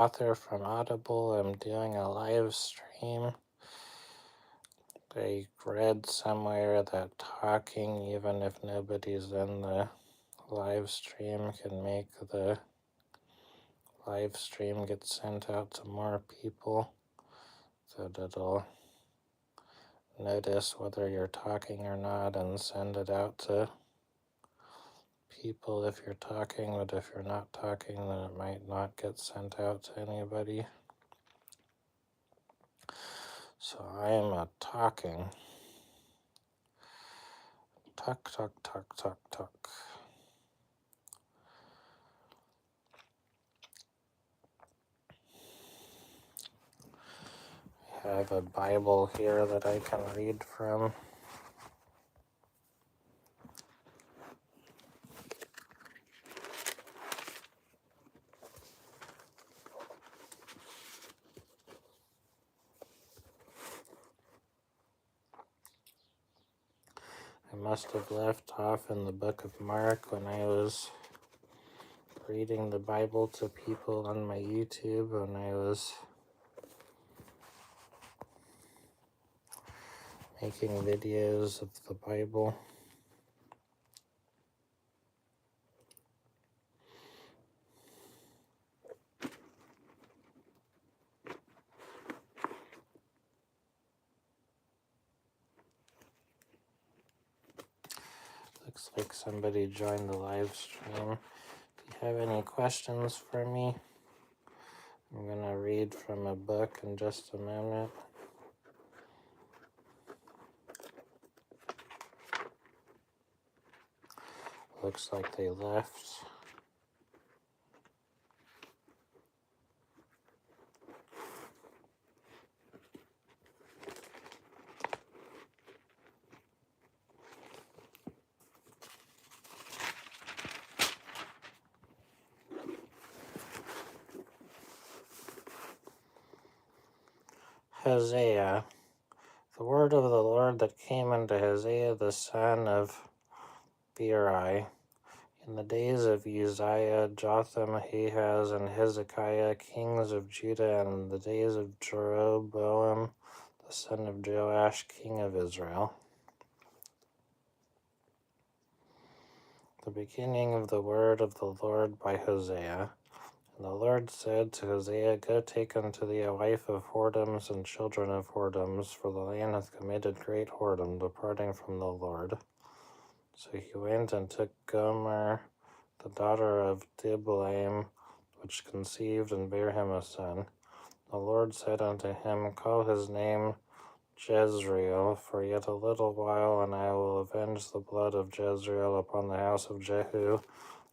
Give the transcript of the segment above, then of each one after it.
Author from Audible. I'm doing a live stream. I read somewhere that talking, even if nobody's in the live stream, can make the live stream get sent out to more people, so that it'll notice whether you're talking or not and send it out to people if you're talking, but if you're not talking, then it might not get sent out to anybody. So I am talking. Talk, talk, talk, talk, talk. I have a Bible here that I can read from. I must have left off in the book of Mark when I was reading the Bible to people on my YouTube when I was making videos of the Bible. Looks like somebody joined the live stream. If you have any questions for me, I'm going to read from a book in just a minute. Looks like they left. Hosea. The word of the Lord that came unto Hosea the son of Beeri in the days of Uzziah, Jotham, Ahaz, and Hezekiah, kings of Judah, and in the days of Jeroboam, the son of Joash, king of Israel. The beginning of the word of the Lord by Hosea. And the Lord said to Hosea, Go take unto thee a wife of whoredoms and children of whoredoms, for the land hath committed great whoredom, departing from the Lord. So he went and took Gomer, the daughter of Diblaim, which conceived and bare him a son. The Lord said unto him, Call his name Jezreel, for yet a little while, and I will avenge the blood of Jezreel upon the house of Jehu,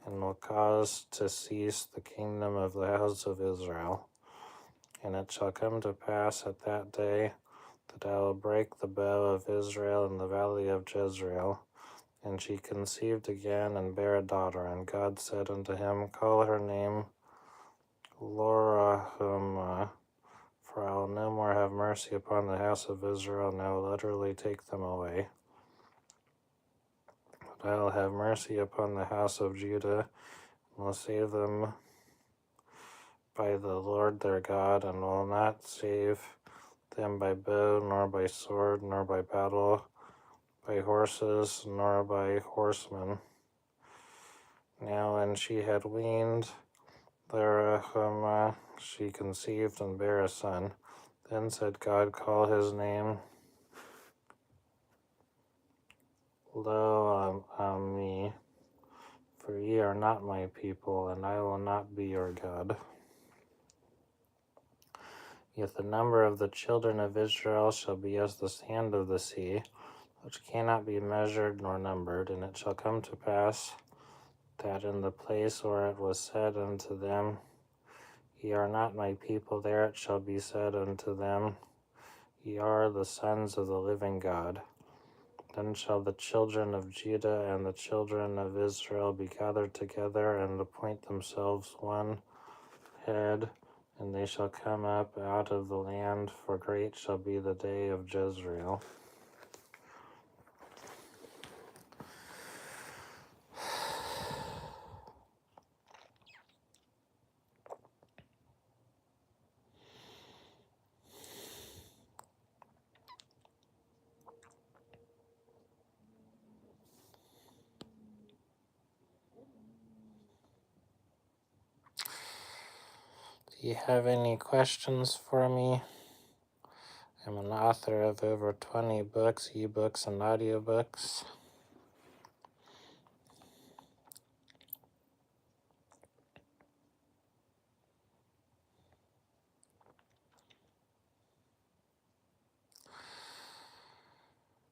and will cause to cease the kingdom of the house of Israel. And it shall come to pass at that day that I will break the bow of Israel in the valley of Jezreel. And she conceived again and bare a daughter. And God said unto him, Call her name Lorahumah, for I will no more have mercy upon the house of Israel, and I will utterly take them away. But I will have mercy upon the house of Judah, and will save them by the Lord their God, and will not save them by bow, nor by sword, nor by battle, by horses, nor by horsemen. Now when she had weaned Lorahumah, she conceived and bare a son. Then said God, Call his name Lo-Ami, for ye are not my people, and I will not be your God. Yet the number of the children of Israel shall be as the sand of the sea, which cannot be measured nor numbered. And it shall come to pass that in the place where it was said unto them, Ye are not my people, there it shall be said unto them, Ye are the sons of the living God. Then shall the children of Judah and the children of Israel be gathered together, and appoint themselves one head, and they shall come up out of the land, for great shall be the day of Jezreel. Do you have any questions for me? I'm an author of over 20 books, ebooks, and audiobooks.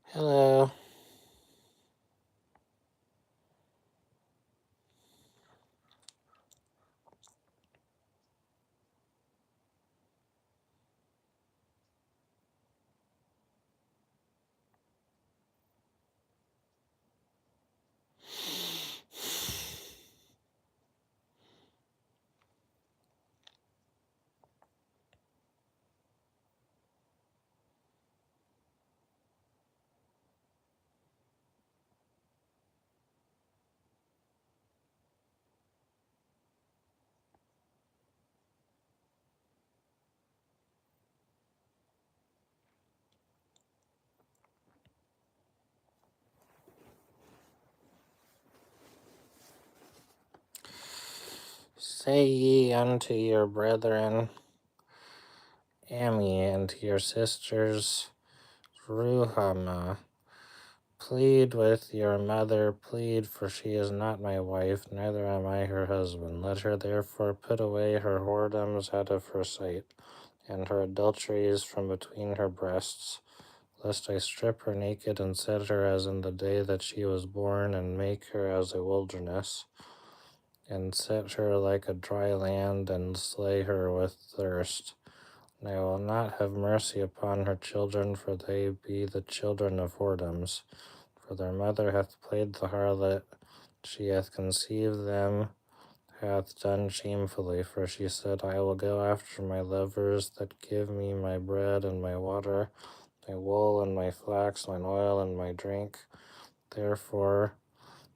Hello. Say ye unto your brethren, Ami, and to your sisters, Ruhamah, plead with your mother, plead, for she is not my wife, neither am I her husband. Let her therefore put away her whoredoms out of her sight, and her adulteries from between her breasts, lest I strip her naked and set her as in the day that she was born, and make her as a wilderness, and set her like a dry land, and slay her with thirst. And I will not have mercy upon her children, for they be the children of whoredoms. For their mother hath played the harlot, she hath conceived them, hath done shamefully. For she said, I will go after my lovers that give me my bread and my water, my wool and my flax, mine oil and my drink. Therefore,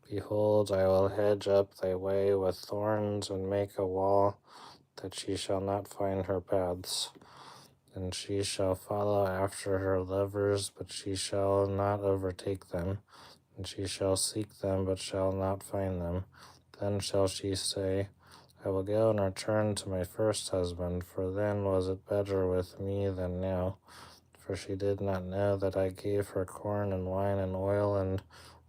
behold, I will hedge up thy way with thorns, and make a wall, that she shall not find her paths. And she shall follow after her lovers, but she shall not overtake them. And she shall seek them, but shall not find them. Then shall she say, I will go and return to my first husband, for then was it better with me than now. For she did not know that I gave her corn and wine and oil, and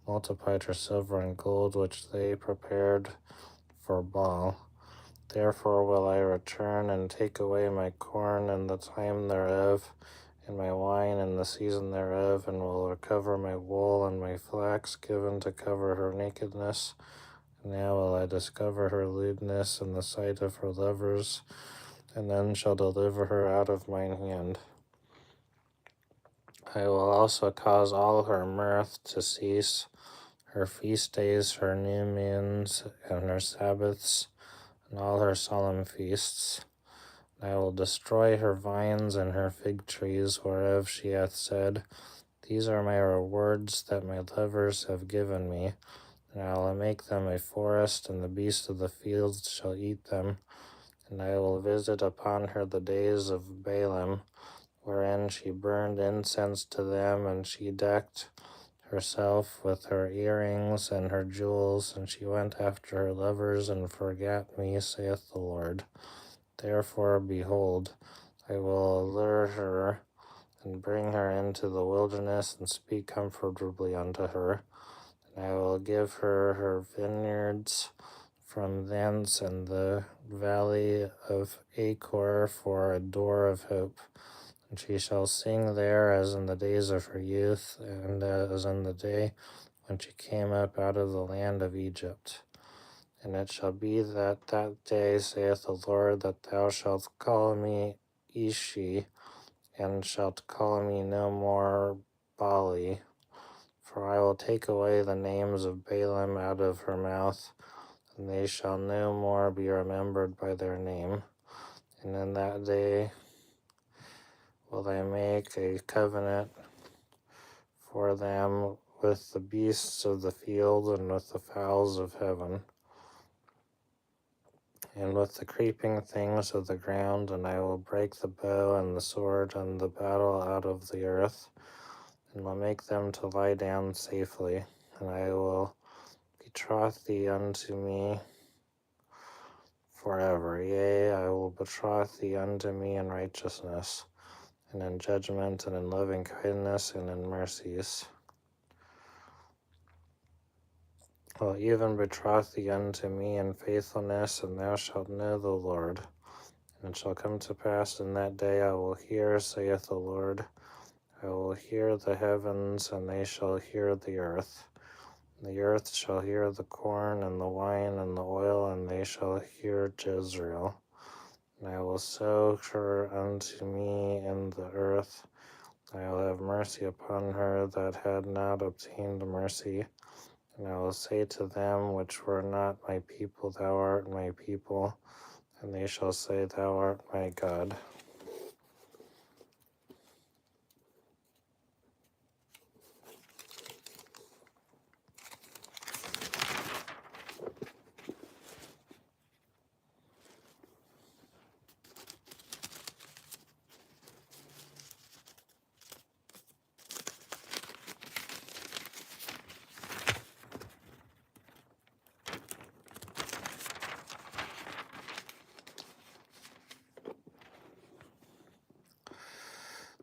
multiplied her silver and gold, which they prepared for Baal. Therefore will I return and take away my corn in the time thereof, and my wine in the season thereof, and will recover my wool and my flax given to cover her nakedness. And now will I discover her lewdness in the sight of her lovers, and then shall deliver her out of mine hand. I will also cause all her mirth to cease, her feast days, her new moons, and her Sabbaths, and all her solemn feasts. I will destroy her vines and her fig trees, whereof she hath said, These are my rewards that my lovers have given me. And I will make them a forest, and the beasts of the fields shall eat them. And I will visit upon her the days of Balaam, wherein she burned incense to them, and she decked herself with her earrings and her jewels, and she went after her lovers and forgat me, saith the Lord. Therefore, behold, I will allure her and bring her into the wilderness and speak comfortably unto her. And I will give her her vineyards from thence, and the valley of Achor for a door of hope. And she shall sing there as in the days of her youth, and as in the day when she came up out of the land of Egypt. And it shall be that that day, saith the Lord, that thou shalt call me Ishi, and shalt call me no more Bali. For I will take away the names of Balaam out of her mouth, and they shall no more be remembered by their name. And in that day will I make a covenant for them with the beasts of the field, and with the fowls of heaven, and with the creeping things of the ground, and I will break the bow and the sword and the battle out of the earth, and will make them to lie down safely. And I will betroth thee unto me forever. Yea, I will betroth thee unto me in righteousness, and in judgment, and in loving kindness, and in mercies. I will even betroth thee unto me in faithfulness, and thou shalt know the Lord. And it shall come to pass in that day I will hear, saith the Lord. I will hear the heavens, and they shall hear the earth. The earth shall hear the corn, and the wine, and the oil, and they shall hear Jezreel. And I will sow her unto me in the earth. I will have mercy upon her that had not obtained mercy. And I will say to them which were not my people, Thou art my people. And they shall say, Thou art my God.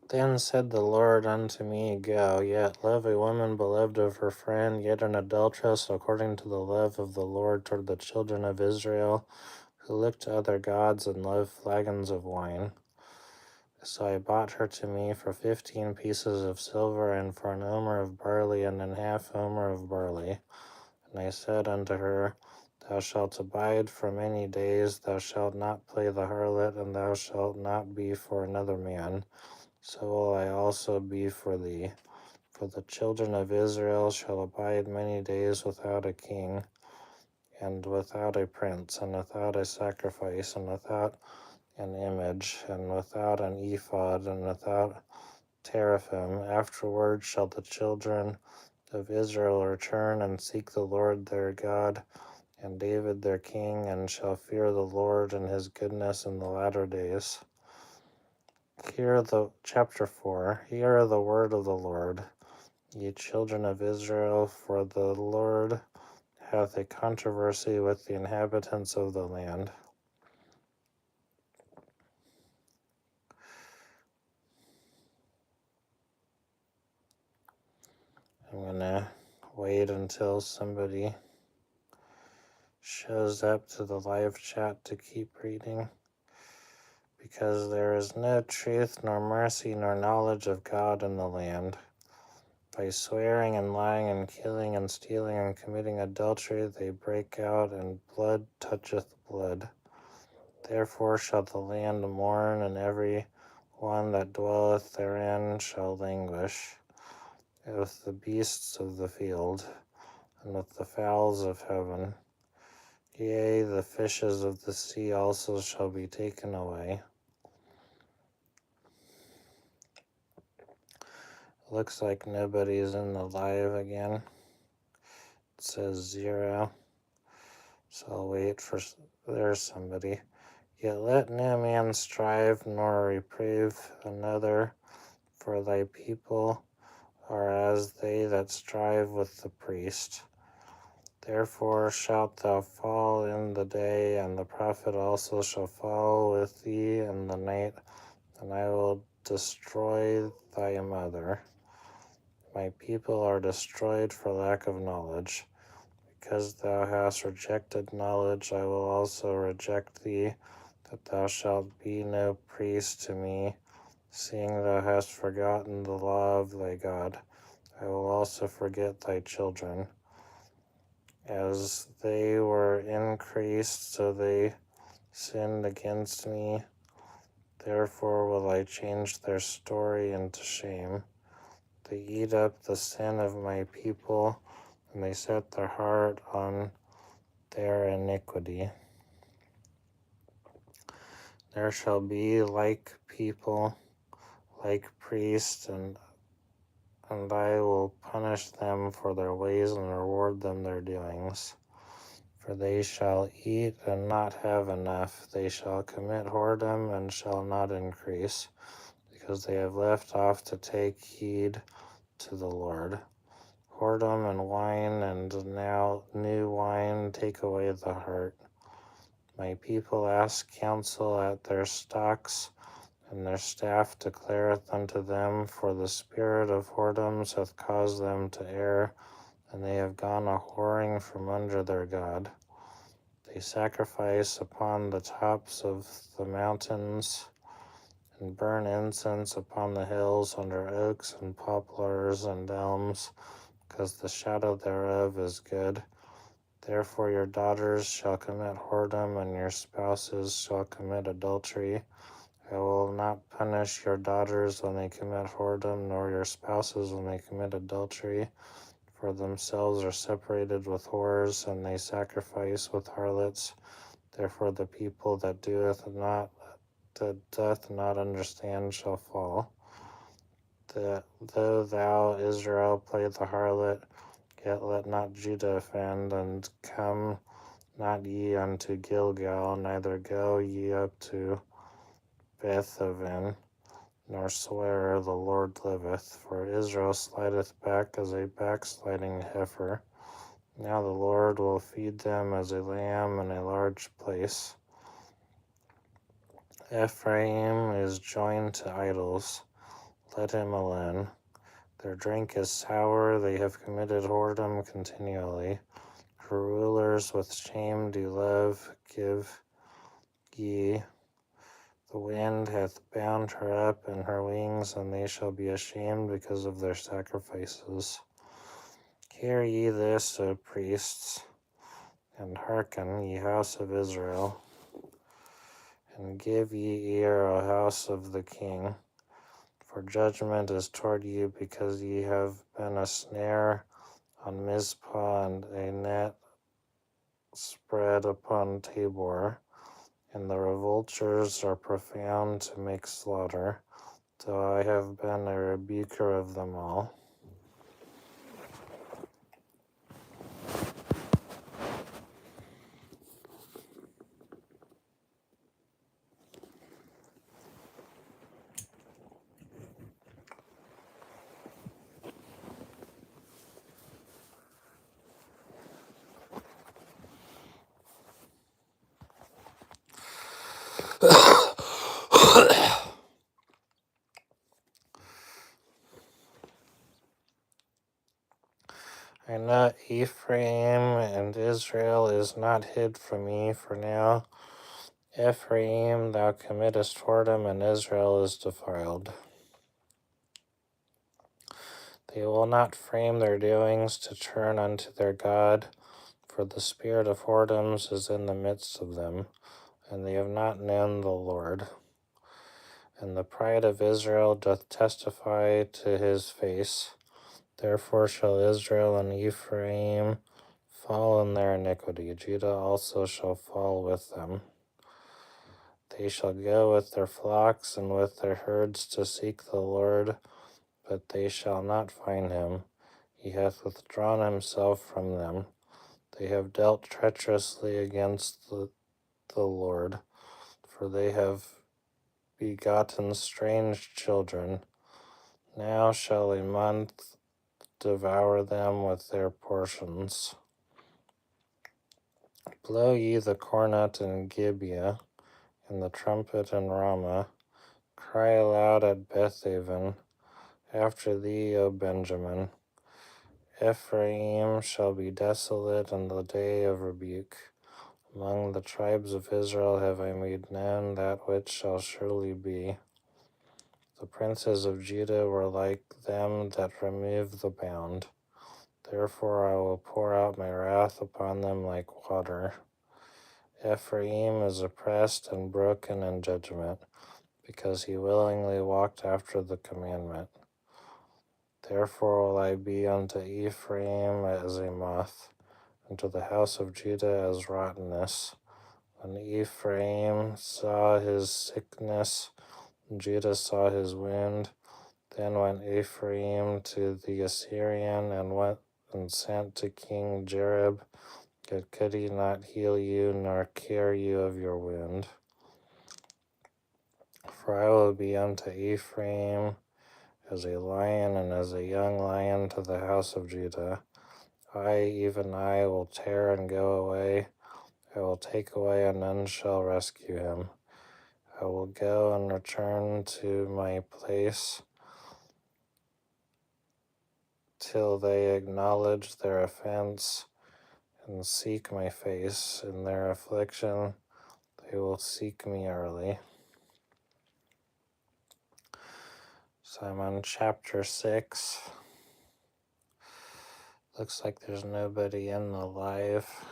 Then said the Lord unto me, Go, yet love a woman beloved of her friend, yet an adulteress, according to the love of the Lord toward the children of Israel, who look to other gods and love flagons of wine. So I bought her to me for 15 pieces of silver, and for an omer of barley, and an half omer of barley. And I said unto her, Thou shalt abide for many days, thou shalt not play the harlot, and thou shalt not be for another man. So will I also be for thee. For the children of Israel shall abide many days without a king, and without a prince, and without a sacrifice, and without an image, and without an ephod, and without teraphim. Afterward shall the children of Israel return and seek the Lord their God, and David their king, and shall fear the Lord and his goodness in the latter days. Chapter 4. Hear the word of the Lord, ye children of Israel, for the Lord hath a controversy with the inhabitants of the land. I'm going to wait until somebody shows up to the live chat to keep reading, because there is no truth, nor mercy, nor knowledge of God in the land. By swearing and lying and killing and stealing and committing adultery, they break out, and blood toucheth blood. Therefore shall the land mourn, and every one that dwelleth therein shall languish, with the beasts of the field, and with the fowls of heaven. Yea, the fishes of the sea also shall be taken away. Looks like nobody's in the live again. It says 0. So I'll wait for... There's somebody. Yet let no man strive nor reprove another, for thy people are as they that strive with the priest. Therefore shalt thou fall in the day, and the prophet also shall fall with thee in the night, and I will destroy thy mother. My people are destroyed for lack of knowledge. Because thou hast rejected knowledge, I will also reject thee, that thou shalt be no priest to me, seeing thou hast forgotten the law of thy God. I will also forget thy children. As they were increased, so they sinned against me. Therefore will I change their story into shame. They eat up the sin of my people, and they set their heart on their iniquity. There shall be like people, like priests, and I will punish them for their ways and reward them their doings. For they shall eat and not have enough. They shall commit whoredom and shall not increase, because they have left off to take heed to the Lord. Whoredom and wine, and now new wine, take away the heart. My people ask counsel at their stocks, and their staff declareth unto them, for the spirit of whoredoms hath caused them to err, and they have gone a whoring from under their God. They sacrifice upon the tops of the mountains, and burn incense upon the hills under oaks and poplars and elms, because the shadow thereof is good. Therefore your daughters shall commit whoredom, and your spouses shall commit adultery. I will not punish your daughters when they commit whoredom, nor your spouses when they commit adultery, for themselves are separated with whores, and they sacrifice with harlots. Therefore the people that doth not understand shall fall. Though thou, Israel, play the harlot, yet let not Judah offend, and come not ye unto Gilgal, neither go ye up to Bethaven, nor swear, the Lord liveth, for Israel slideth back as a backsliding heifer. Now the Lord will feed them as a lamb in a large place. Ephraim is joined to idols, let him alone. Their drink is sour, they have committed whoredom continually. Her rulers with shame do love, give ye. The wind hath bound her up in her wings, and they shall be ashamed because of their sacrifices. Hear ye this, O priests, and hearken, ye house of Israel, and give ye ear, O house of the king. For judgment is toward you, because ye have been a snare on Mizpah, and a net spread upon Tabor, and the revolters are profound to make slaughter, though I have been a rebuker of them all. I know Ephraim and Israel is not hid from me, for now Ephraim thou committest whoredom, and Israel is defiled. They will not frame their doings to turn unto their God, for the spirit of whoredoms is in the midst of them, and they have not known the Lord. And the pride of Israel doth testify to his face. Therefore shall Israel and Ephraim fall in their iniquity. Judah also shall fall with them. They shall go with their flocks and with their herds to seek the Lord, but they shall not find him. He hath withdrawn himself from them. They have dealt treacherously against the Lord, for they have begotten strange children. Now shall a month devour them with their portions. Blow ye the cornet in Gibeah, and the trumpet in Ramah. Cry aloud at Bethaven. After thee, O Benjamin. Ephraim shall be desolate in the day of rebuke. Among the tribes of Israel have I made known that which shall surely be. The princes of Judah were like them that remove the bound. Therefore I will pour out my wrath upon them like water. Ephraim is oppressed and broken in judgment, because he willingly walked after the commandment. Therefore will I be unto Ephraim as a moth, and to the house of Judah as rottenness. When Ephraim saw his sickness, and Judah saw his wound, then went Ephraim to the Assyrian, and went and sent to King Jareb, yet could he not heal you, nor cure you of your wound. For I will be unto Ephraim as a lion, and as a young lion to the house of Judah. I, even I, will tear and go away. I will take away, and none shall rescue him. I will go and return to my place till they acknowledge their offense and seek my face. In their affliction they will seek me early. So I'm on chapter 6. Looks like there's nobody in the life.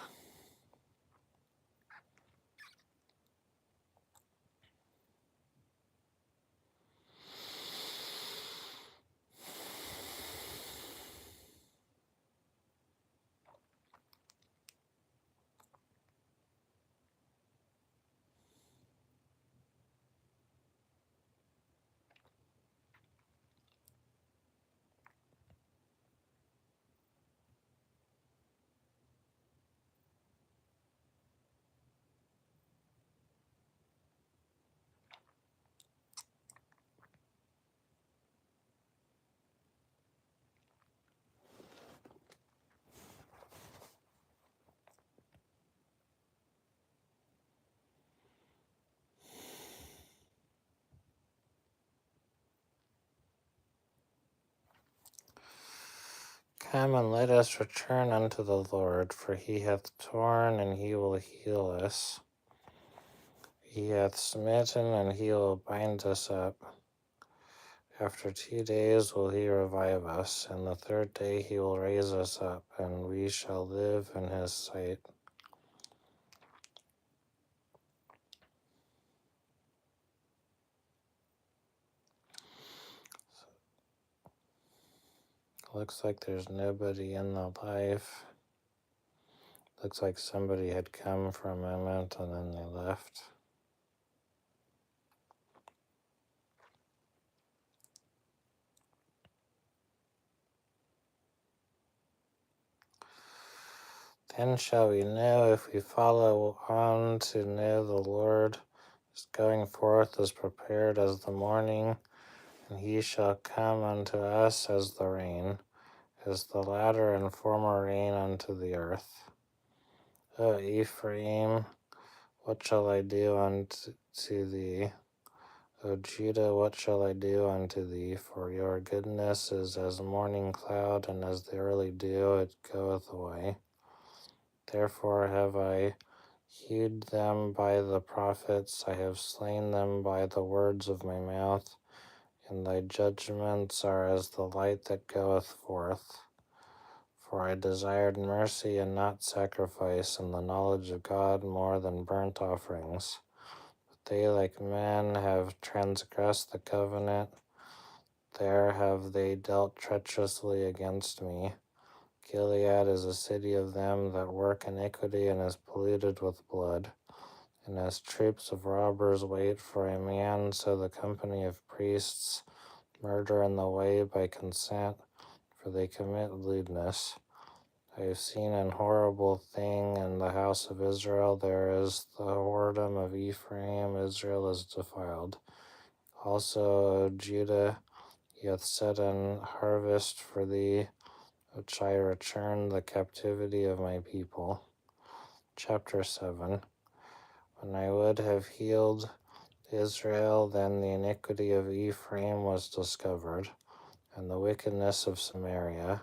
Come and let us return unto the Lord, for he hath torn and he will heal us. He hath smitten and he will bind us up. After 2 days will he revive us, and the third day he will raise us up, and we shall live in his sight. Looks like there's nobody in the life. Looks like somebody had come for a moment and then they left. Then shall we know, if we follow on, to know the Lord is going forth as prepared as the morning, and he shall come unto us as the rain, as the latter and former rain unto the earth. O Ephraim, what shall I do unto thee? O Judah, what shall I do unto thee? For your goodness is as morning cloud, and as the early dew it goeth away. Therefore have I hewed them by the prophets, I have slain them by the words of my mouth, and thy judgments are as the light that goeth forth. For I desired mercy and not sacrifice, and the knowledge of God more than burnt offerings. But they like men have transgressed the covenant, there have they dealt treacherously against me. Gilead is a city of them that work iniquity, and is polluted with blood. And as troops of robbers wait for a man, so the company of priests murder in the way by consent, for they commit lewdness. I have seen an horrible thing in the house of Israel. There is the whoredom of Ephraim. Israel is defiled. Also, O Judah, he hath set an harvest for thee, which I return the captivity of my people. Chapter 7. When I would have healed Israel, then the iniquity of Ephraim was discovered, and the wickedness of Samaria.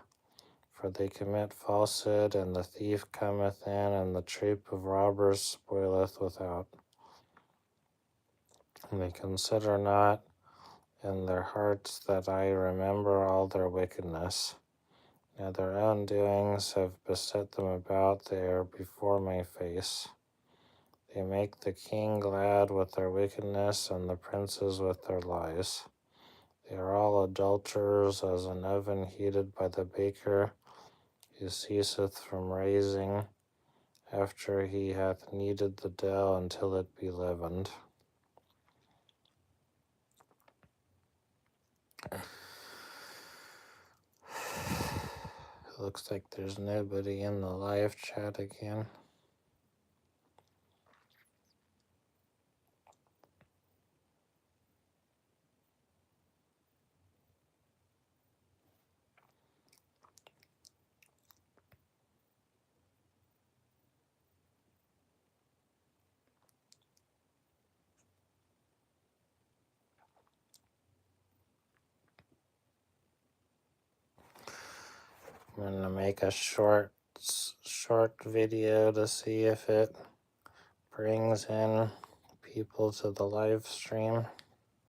For they commit falsehood, and the thief cometh in, and the troop of robbers spoileth without. And they consider not in their hearts that I remember all their wickedness. Now their own doings have beset them about, they are before my face. They make the king glad with their wickedness, and the princes with their lies. They are all adulterers, as an oven heated by the baker, who ceaseth from raising, after he hath kneaded the dough until it be leavened. It looks like there's nobody in the live chat again. I'm going to make a short video to see if it brings in people to the live stream.